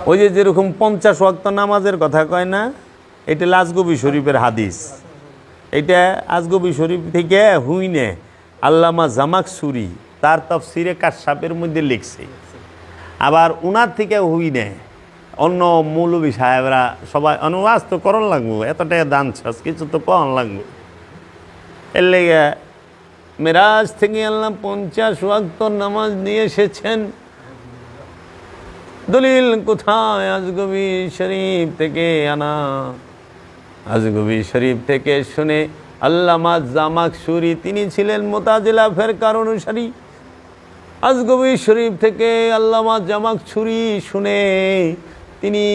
ওই যে যেরকম 50 ওয়াক্ত নামাজের কথা কয় না, এটা আজগবি শরীফের হাদিস। এটা আজগবি শরীফ থেকে হুইনে আল্লামা জামাকসুরি তার তাফসিরে কাশফের মধ্যে লিখছে। আবার উনার থেকে হুইনে অন্য মৌলবী সাহেবরা সবাই অনুবাদ তো করণ লাগবো, এত টাকা দান ছাস কিছু তো পাওয়ান লাগবো। এর লেগে মেরাজ থেকে আল্লাহ 50 ওয়াক্ত নামাজ নিয়ে এসেছেন। দলিল কোথায়? আজগবি শরীফ থেকে আনা। আজগবি শরীফ থেকে শুনে আল্লামা জামাকসুরি তিনি ছিলেন মুতাজিলা ফিরকার অনুসারী। আজগবি শরীফ থেকে আল্লামা জামাকসুরি শুনে তিনি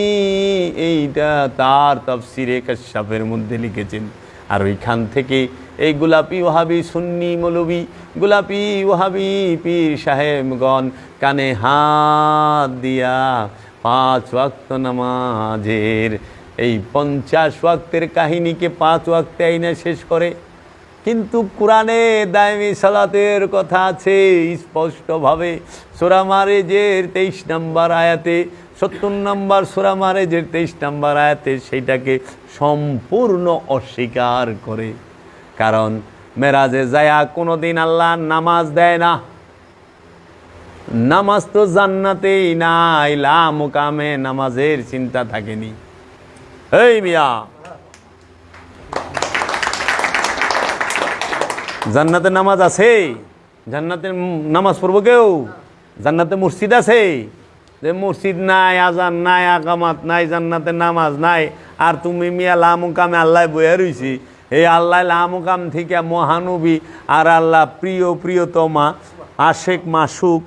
এইটা তার তাফসিরে কাশফের মধ্যে লিখেছেন। আর ওইখান থেকে এই গোলাপি ওহাবি সুন্নি মৌলবী, গোলাপি ওহাবি পীর সাহেবগণ কানে হাত দিয়া 5 ওয়াক্ত নামাজের এই 50 ওয়াক্তের কাহিনীকে 5 ওয়াক্তে আইনা শেষ করে। কিন্তু কোরআনে দায়মি সালাতের কথা আছে স্পষ্টভাবে। সূরা মারেজের 23 নম্বর আয়াতে, 70 নম্বর সূরা মারেজের 23 নম্বর আয়াতে সেইটাকে সম্পূর্ণ অস্বীকার করে। কারণ মেরাজে যায়া কোনোদিন আল্লাহ নামাজ দেয় না। নামাজ তো জান্নাতেই নাই, লা মুকামে নামাজের চিন্তা থাকেনি। এই মিয়া, জান্নাতে নামাজ আছে? জান্নাতে নামাজ পড়বো কেউ? জান্নাতে মসজিদ আছে? যে মসজিদ নাই, আজান নাই, আকামাত নাই, জান্নাতে নামাজ নাই, আর তুমি মিয়া লা মুকামে আল্লাহ বইয়া রইছি। এই আল্লাহ লা মুকাম থেকে মহানবী আর আল্লাহ প্রিয় প্রিয়তমা আশেক মাসুক,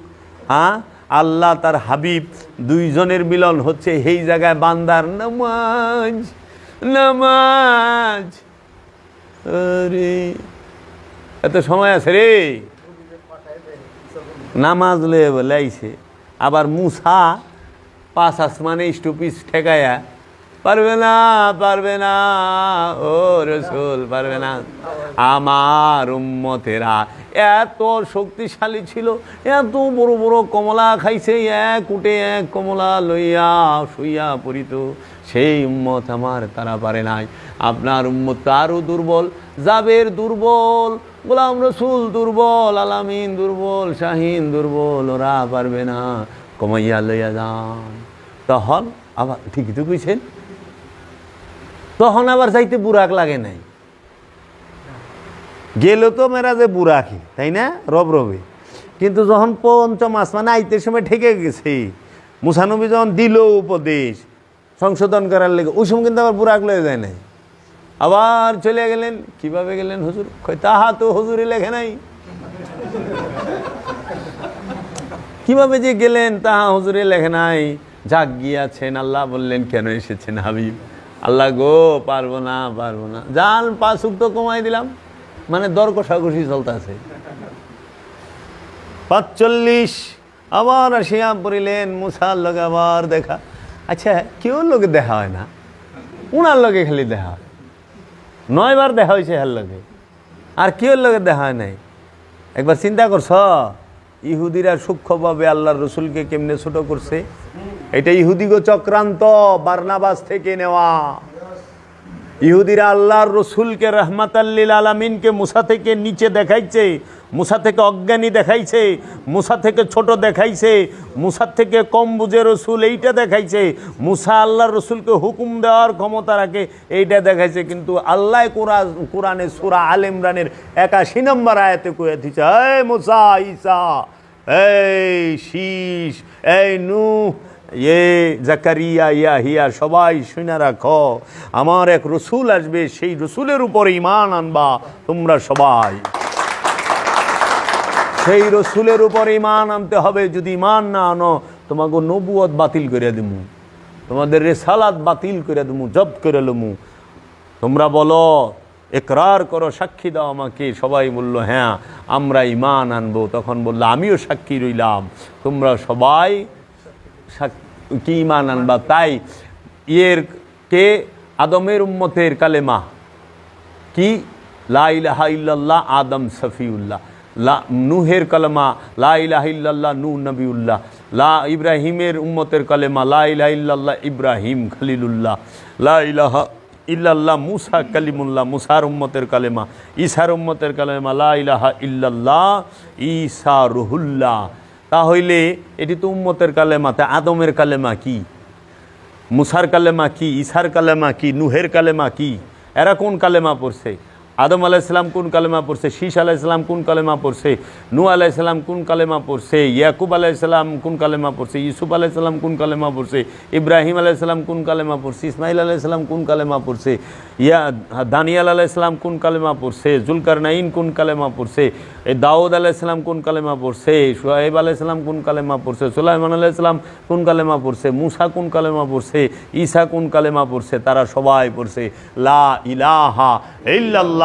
আল্লাহ তার হাবিব, দুইজনের মিলন হচ্ছে এই জায়গায় বান্দার নামাজ। নামাজ আরে এত সময় আছে রে, নামাজ লয়ে বলে আইছে। আবার মুসা 5 আসমানে স্টুপিস ঠেকায়া পারবে না, পারবে না ও রসুল, পারবে না। আমার উম্মতেরা এত শক্তিশালী ছিল, এত বড় বড় কমলা খাইছে, এক উঠে এক কমলা লইয়া শুইয়া পড়িত। সেই উম্মত আমার, তারা পারে নাই। আপনার উম্মত আরও দুর্বল, জাবের দুর্বল, গোলাম রসুল দুর্বল, আলামিন দুর্বল, শাহিন দুর্বল, ওরা পারবে না, কমাইয়া লইয়া যান। তখন আবার ঠিকই তো কইছেন, তখন আবার যাইতে বুরাক লাগে নাই। গেল তো মেরাজে বুরাকি, তাই না, রব রবে। কিন্তু যখন 5ম আসমানে আইতে সময় ঠেকে গেছে, মুসা নবী যখন দিল উপদেশ সংশোধন করার লেগে, ওই সময় কিন্তু আবার বুরাক লয়ে যায় নাই। আবার চলে গেলেন। কিভাবে গেলেন হুজুর? তাহা তো হুজুরে লেখে নাই। কিভাবে যে গেলেন তাহা হুজুরে লেখে নাই। যাক গিয়াছেন, আল্লাহ বললেন কেন এসেছেন হাবিব? আল্লাহ গো পারবো না, পারবো না, যান 5 ওয়াক্ত কমাই দিলাম। মানে দর কষাকষি চলতেছে। 45 আবার আসিয়া পড়িলেন, মুসার লগে আবার দেখা। আচ্ছা, কেউ লোকে দেখা হয় না, উনার লগে খালি দেখা হয়। 9 বার দেখা হয়েছে হার লগে, আর কেউ লগে দেখা হয় নাই। একবার চিন্তা করছ ইহুদিরা সূক্ষ্মভাবে আল্লাহর রসুলকে কেমনে ছোট করছে? এটা ইহুদিগো চক্রান্ত, বারনাবাস থেকে নেওয়া। ইহুদিরা আল্লাহর রসুলকে রহমাতাল্লিল আলামিনকে মুসা থেকে নিচে দেখাইছে, মুসা থেকে অজ্ঞানী দেখাইছে, মুসা থেকে ছোট দেখাইছে, মুসার থেকে কম বুঝে রসুল এইটা দেখাইছে, মুসা আল্লাহর রসুলকে হুকুম দেওয়ার ক্ষমতা রাখে এইটা দেখাইছে। কিন্তু আল্লাহ কোরআনে সূরা আল ইমরানের 81 নম্বর আয়াতে কয়ে দিচ্ছে, এই মুসা, ঈসা, এই শীষ, এই নূহ, জাকারিয়া, ইয়াহিয়া, সবাই শুনে রাখো, আমার এক রসুল আসবে, সেই রসুলের উপর ঈমান আনবা তোমরা সবাই। সেই রসুলের উপর ঈমান আনতে হবে। যদি ঈমান না আনো, তোমাকে নবুয়ত বাতিল করে দেবো, তোমাদের রিসালাত বাতিল করে দেবো, জব্দ করে লমু। তোমরা বলো, ইকরার করো, সাক্ষী দাও আমাকে। সবাই বলল হ্যাঁ আমরা ঈমান আনবো। তখন বললো আমিও সাক্ষী রইলাম, তোমরা সবাই কি ঈমান আনবা। তাই কে আদমের উম্মতের কালেমা কি? লা ইলাহা ইল্লাল্লাহ আদম সফিউল্লাহ। নূহের কালেমা লা ইলাহা ইল্লাল্লাহ নূহ নবিউল্লাহ। লা ইব্রাহিমের উম্মতের কালেমা লা ইলাহা ইল্লাল্লাহ ইব্রাহিম খলিলুল্লাহ, লা ইলাহা ইল্লাল্লাহ মুসা কালিমুল্লাহ মুসার উম্মতের কালেমা, ঈসার উম্মতের কালেমা লা ইলাহা ইল্লাল্লাহ ঈসা রুহুল্লাহ। তাহলে এটি তো উম্মতের কালেমা। তা আদমের কালেমা কি, মুসার কালেমা কি, ঈসার কালেমা কি, নূহের কালেমা কি? এরা কোন কালেমা পড়ছে? আদম আলাইহিসসালাম কোন কালেমা পড়ছে? শীষ আলাইহিসসালাম কোন কালেমা পড়ছে? নূহ আলাইহিসসালাম কোন কালেমা পড়ছে? ইয়াকুব আলাইহিসসালাম কোন কালেমা পড়ছে? ইউসুফ আলাইহিসসালাম কোন কালেমা পড়ছে? ইব্রাহিম আলাইহিসসালাম কোন কালেমা পড়ছে? ইসমাইল আলাইহিসসালাম কোন কালেমা পড়ছে? দানিয়াল আলাইহিসসালাম কোন কালেমা পড়ছে? জুলকারনাইন কোন কালেমা পড়ছে? দাউদ আলাইহিসসালাম কোন কালেমা পড়ছে? শুআয়ব আলাইহিসসালাম কোন কালেমা পড়ছে? সুলাইমান আলাইহিসসালাম কোন কালেমা পড়ছে? মুসা কোন কালেমা পড়ছে? ঈসা কোন কালেমা পড়ছে? তারা সবাই পড়ছে লা ইলাহা ইল্লাল্লাহু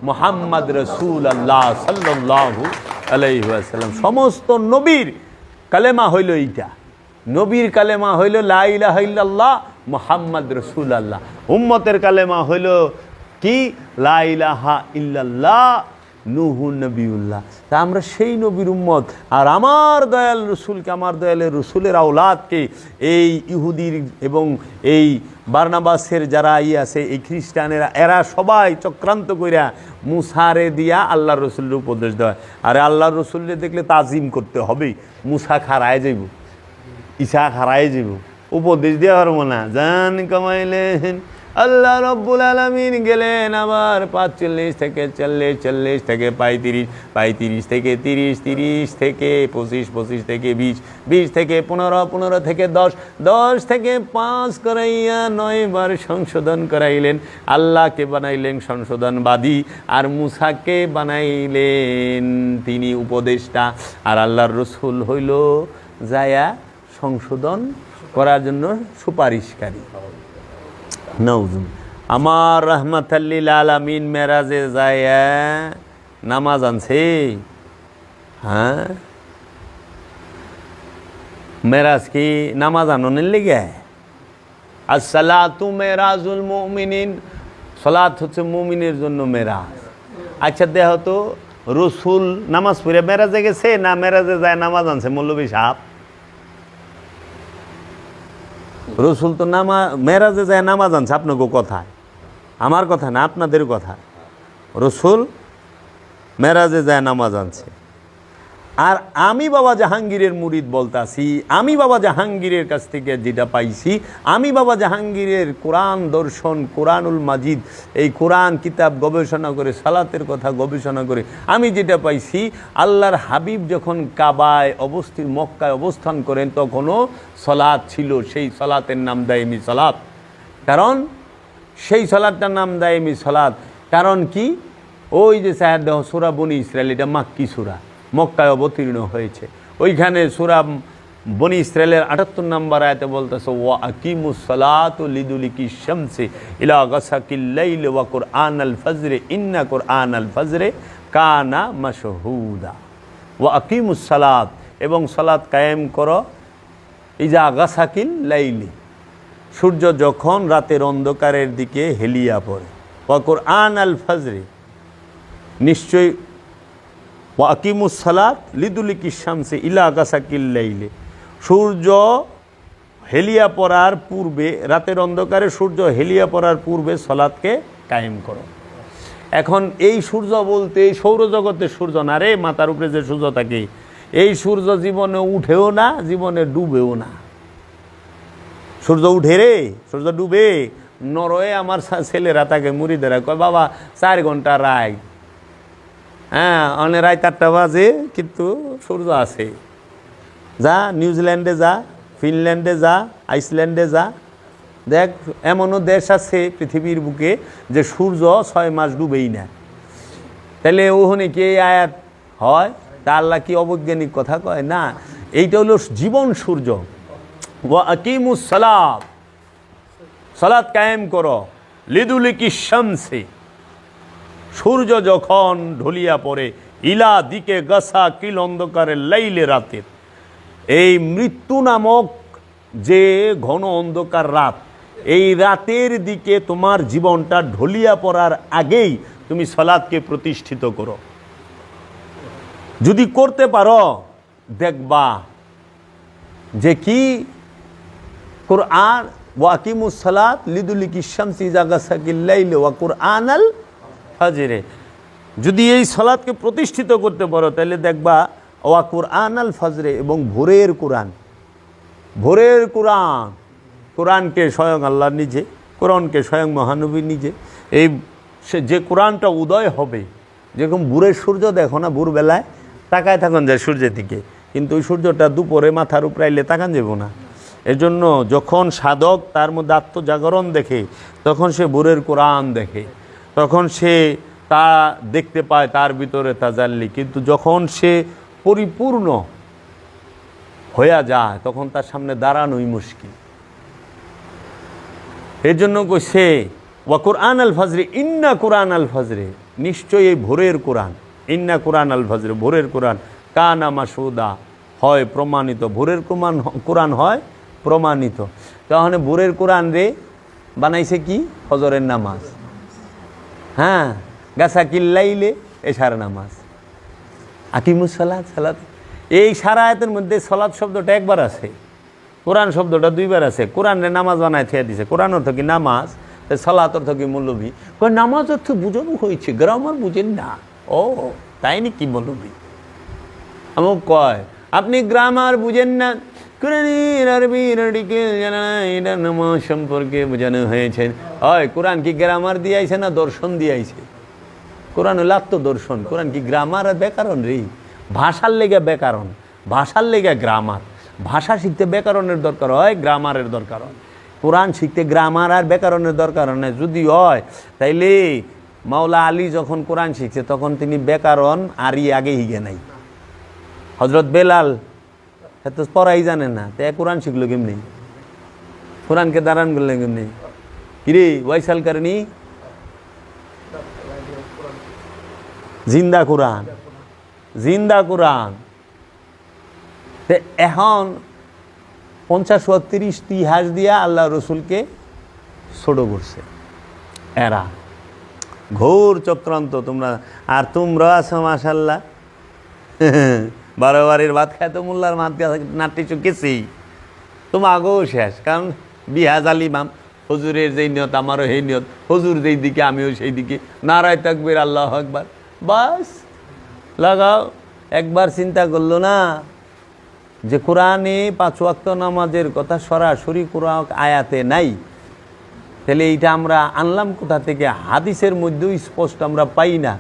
মুহাম্মদ রাসূলুল্লাহ সাল্লাল্লাহু আলাইহি ওয়াসাল্লাম। সমস্ত নবীর কালেমা হইল এইটা। নবীর কালেমা হইল লা ইলাহা ইল্লাল্লাহ মুহাম্মদ রাসূলুল্লাহ। উম্মতের কালেমা হইল কি? লা ইলাহা ইল্লাল্লাহ নূহু নবিউল্লাহ। তা আমরা সেই নবীর উম্মত। আর আমার দয়াল রসুলকে, আমার দয়ালের রসুলের আওলাদকে এই ইহুদির এবং এই বারনাবাসের যারা আছে, এই খ্রিস্টানেরা, এরা সবাই চক্রান্ত কইরা মুসারে দিয়া আল্লাহর রসুলের উপদেশ দেয়। আর আল্লাহর রসুলকে দেখলে তাজিম করতে হবেই। মুসা খারায় যাইব, ঈসা খারায় যাইব, উপদেশ দেওয়া পারবো না। জান কামাইলেন আল্লাহ রব্বুল আলামিন গেলেন আবার 45 থেকে 40, 40 থেকে 35, 35 থেকে 30, 30 থেকে 25, 25 থেকে 20, 20 থেকে 15, 15 থেকে 10, 10 থেকে 5 করাইয়া 9 বার সংশোধন করাইলেন। আল্লাহকে বানাইলেন সংশোধনবাদী, আর মুসাকে বানাইলেন তিনি উপদেষ্টা, আর আল্লাহর রসুল হইল যায়া সংশোধন করার জন্য সুপারিশকারী। নওজুম আমার রহমাতাল্লিল আলামিন মেরাজে যায় নামাজ আনছে। হ্যাঁ, মেরাজ কি নামাজ আননের লেগে? আসসালাতু মেরাজুল মুমিনিন, সালাত হচ্ছে মুমিনের জন্য মেরাজ। আচ্ছা দেহ তো, রসুল নামাজ পড়ে মেরাজে গেছে না মেরাজে যায় নামাজ আনছে? মৌলভী সাহেব, রসুল তো মেরাজে যায় নামাজ আনছে। আপনাকে কথায়, আমার কথা না, আপনাদের কথা। রসুল মেরাজে যায় নামাজ আনছে। আর আমি বাবা জাহাঙ্গীরের মুরিদ বলতাছি, আমি বাবা জাহাঙ্গীরের কাছ থেকে যেটা পাইছি, আমি বাবা জাহাঙ্গীরের কোরআন দর্শন, কোরআনুল মাজিদ, এই কোরআন কিতাব গবেষণা করে, সালাতের কথা গবেষণা করে আমি যেটা পাইছি, আল্লাহর হাবিব যখন কাবায় মক্কায় অবস্থান করেন তখনও সালাত ছিল। সেই সালাতের নাম দায়েমি সালাত। কারণ সেই সালাতটার নাম দায়েমি সালাত কারণ কি? ওই যে সাহেব সূরা বনী ইসরাইল, এটা মাক্কি সূরা, মক্কায় অবতীর্ণ হয়েছে। ওইখানে সূরা বনী ইসরাইলের 78 নম্বর আয়াতে বলতেছে ওয়া আকিমুস সালাতু লিদুলিকি শামসি ইলা গাসাকিল লাইল ওয়া কুরআনাল ফজর ইন্না কুরআনাল ফজর কানা মাশহুদা। ওয়া আকিমুস সালাত, এবং সালাত কায়েম করো, ইজা গাসাকিল লাইলি, সূর্য যখন রাতের অন্ধকারের দিকে হেলিয়া পড়ে। ওয়া কুরআনাল ফজর, নিশ্চয়ই ওয়া আকিমুস সালাত লিদুলিকি শামসি ইলা গাসাকিল লাইলি, সূর্য হেলিয়া পড়ার পূর্বে, রাতের অন্ধকারে সূর্য হেলিয়া পড়ার পূর্বে সালাতকে কায়েম করো। এখন এই সূর্য বলতে এই সৌরজগতের সূর্য না রে, মাথার উপরে যে সূর্য থাকে, এই সূর্য জীবনে উঠেও না, জীবনে ডুবেও না। সূর্য উঠে রে, সূর্য ডুবে। নরওয়ে আমার ছেলেরা থাকে, মুরিদেরা কয় বাবা 4 ঘন্টা রায়, হ্যাঁ অনেক রায় 4টা বাজে কিন্তু সূর্য আছে। যা নিউজিল্যান্ডে যা, ফিনল্যান্ডে যা, আইসল্যান্ডে যা, দেখ এমনও দেশ আছে পৃথিবীর বুকে যে সূর্য 6 মাস ডুবেই না। তাহলে ওখানে কি এই আয়াত হয়? তা আল্লাহ কি অবৈজ্ঞানিক কথা কয়? না, এইটা হলো জীবন সূর্য। ওয়া আকিমুস সালাত, সালাত কায়েম করো, লিদুলিকি শামসি, সূর্য যখন ঢলিয়া পড়ে, ইলা দিকে গাছা কিল অন্ধকারের লাইলে, রাতের এই মৃত্যু নামক যে ঘন অন্ধকার রাত, এই রাতের দিকে তোমার জীবনটা ঢলিয়া পড়ার আগেই তুমি সালাতকে প্রতিষ্ঠিত করো। যদি করতে পারো দেখবা যে কি কুরআন ওয়াকিমুস সালাত লিদুলিকি শামসি ইযা গাসাকিল লাইল ওয়া কুরআনাল ফাজরে, যদি এই সালাতকে প্রতিষ্ঠিত করতে পারো তাহলে দেখবা ওয়া কুরআনাল ফাজরে, এবং ভোরের কোরআন, ভোরের কোরআন, কোরআনকে স্বয়ং আল্লাহ নিজে, কোরআনকে স্বয়ং মহানবী নিজে, এই যে কোরআনটা উদয় হবে, যেরকম ভোরের সূর্য দেখো না, ভোরবেলায় তাকায় থাকুন যায় সূর্যের দিকে, কিন্তু ওই সূর্যটা দুপুরে মাথার উপরে আইলে তাকান যাব না। এজন্য যখন সাধক তার মধ্যে আত্মজাগরণ দেখে তখন সে ভোরের কোরআন দেখে, তখন সে তা দেখতে পায় তার ভিতরে তাজাল্লি। কিন্তু যখন সে পরিপূর্ণ হয়ে যায় তখন তার সামনে দাঁড়ানোই মুশকিল। এর জন্য কইছে ওয়া কুরআন আল ফজরে, ইন্না কুরআন আল ফজরে, নিশ্চয়ই এই ভোরের কোরআন, ইন্না কুরআন আল ফজরে, ভোরের কোরআন, কানা মাসুদা, হয় প্রমাণিত, ভোরের কোরআন হয় প্রমাণিত। তাহলে ভোরের কোরআন রে বানাইছে কি? ফজরের নামাজ, হ্যাঁ, গাছা কিল্লাইলে এশার নামাজ, আকিমুস সালাত, সালাত। এই সারা আয়াতের মধ্যে সালাত শব্দটা একবার আছে, কোরআন শব্দটা দুইবার আছে। কোরআনে নামাজ বানায় থিয়া দিছে, কোরআন অর্থ কি নামাজ, সালাত অর্থ কি মৌলবী। কয় নামাজ অর্থ বুঝানো হয়েছে, গ্রামার বুঝেন না। ও তাই নাকি মৌলবী? আমার কয় আপনি গ্রামার বুঝেন না, কোরআনের আরবির আর্টিকেল জানা না, এটা নামাজ সম্পর্কে বোঝানো হয়েছে। হয় কোরআন কি গ্রামার দিয়ে আইছে না দর্শন দিয়ে আইছে? কোরআন হলো আত্মদর্শন, কোরআন কি গ্রামার আর ব্যাকরণ রে? ভাষার লেগে ব্যাকরণ, ভাষার লেগে গ্রামার। ভাষা শিখতে ব্যাকরণের দরকার হয়, গ্রামারের দরকার হয়। কোরআন শিখতে গ্রামার আর ব্যাকরণের দরকার হয়। যদি হয় তাইলে মাওলা আলী যখন কোরআন শিখছে তখন তিনি ব্যাকরণ আরই আগে হিগে নাই। হজরত বেলাল এত পড়াই জানে না, তো কোরআন শিখলো কেমনি? কোরআনকে দাঁড়ান করলেন কেমনি? কিরে ওয়াইসাল কারণী জিন্দা কোরআন, জিন্দা কোরআন। এখন 50-30 ইতিহাস দিয়া আল্লাহ রসুলকে ছোট করছে এরা, ঘোর চক্রান্ত। তোমরা আর তোমরা আছো মাশাল্লাহ 12 বারের ভাত খায় তো মোল্লার মাত নাট্টি চুকেছি, তোমার আগেও শেষ। কারণ বিহাজ আলিমাম, হজুরের যেই নিয়ত আমারও সেই নিয়ত, হজুর যেই দিকে আমিও সেই দিকে, নারায় তাকবীর আল্লাহু আকবার, বাস লাগাও। একবার চিন্তা করলো না যে কোরআনে 5 ওয়াক্ত নামাজের কথা সরাসরি কোরআন আয়াতে নাই, তাহলে এইটা আমরা আনলাম কোথা থেকে? হাদিসের মধ্যেও স্পষ্ট আমরা পাই না।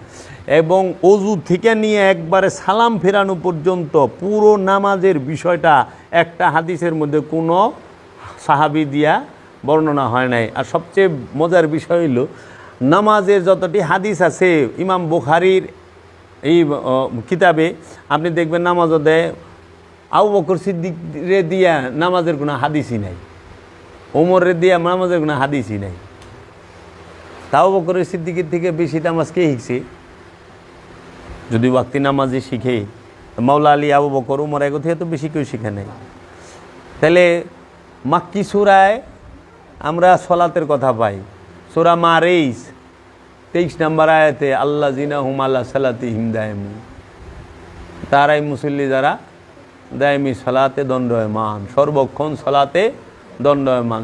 এবং অজু থেকে নিয়ে একবারে সালাম ফেরানো পর্যন্ত পুরো নামাজের বিষয়টা একটা হাদিসের মধ্যে কোনো সাহাবী দিয়া বর্ণনা হয় নাই। আর সবচেয়ে মজার বিষয় হইল নামাজের যতটি হাদিস আছে ইমাম বুখারীর এই কিতাবে আপনি দেখবেন নামাজও দেয় আবু বকর সিদ্দিকরে দিয়া নামাজের কোনো হাদিসই নাই, ওমরের দিয়া নামাজের কোনো হাদিসই নাই। তাও বকরের সিদ্দিকের থেকে বেশি নামাজ কে শিখছে? যদি ওয়াক্তি নামাজে শিখে মাওলা আলী, আবু বকর, ওমর এগো থেকে তো বেশি কেউ শিখে নেই। তাহলে মাক্কি সূরায় আমরা সলাতের কথা পাই, সূরা মারিস 23 নম্বর আয়াতে আল্লাযিনা হুম আলা সালাতিহিম দায়িমুন, তারাই মুসল্লি যারা দায়মি সালাতে দণ্ডয়মান, সর্বক্ষণ সালাতে দণ্ডয়মান।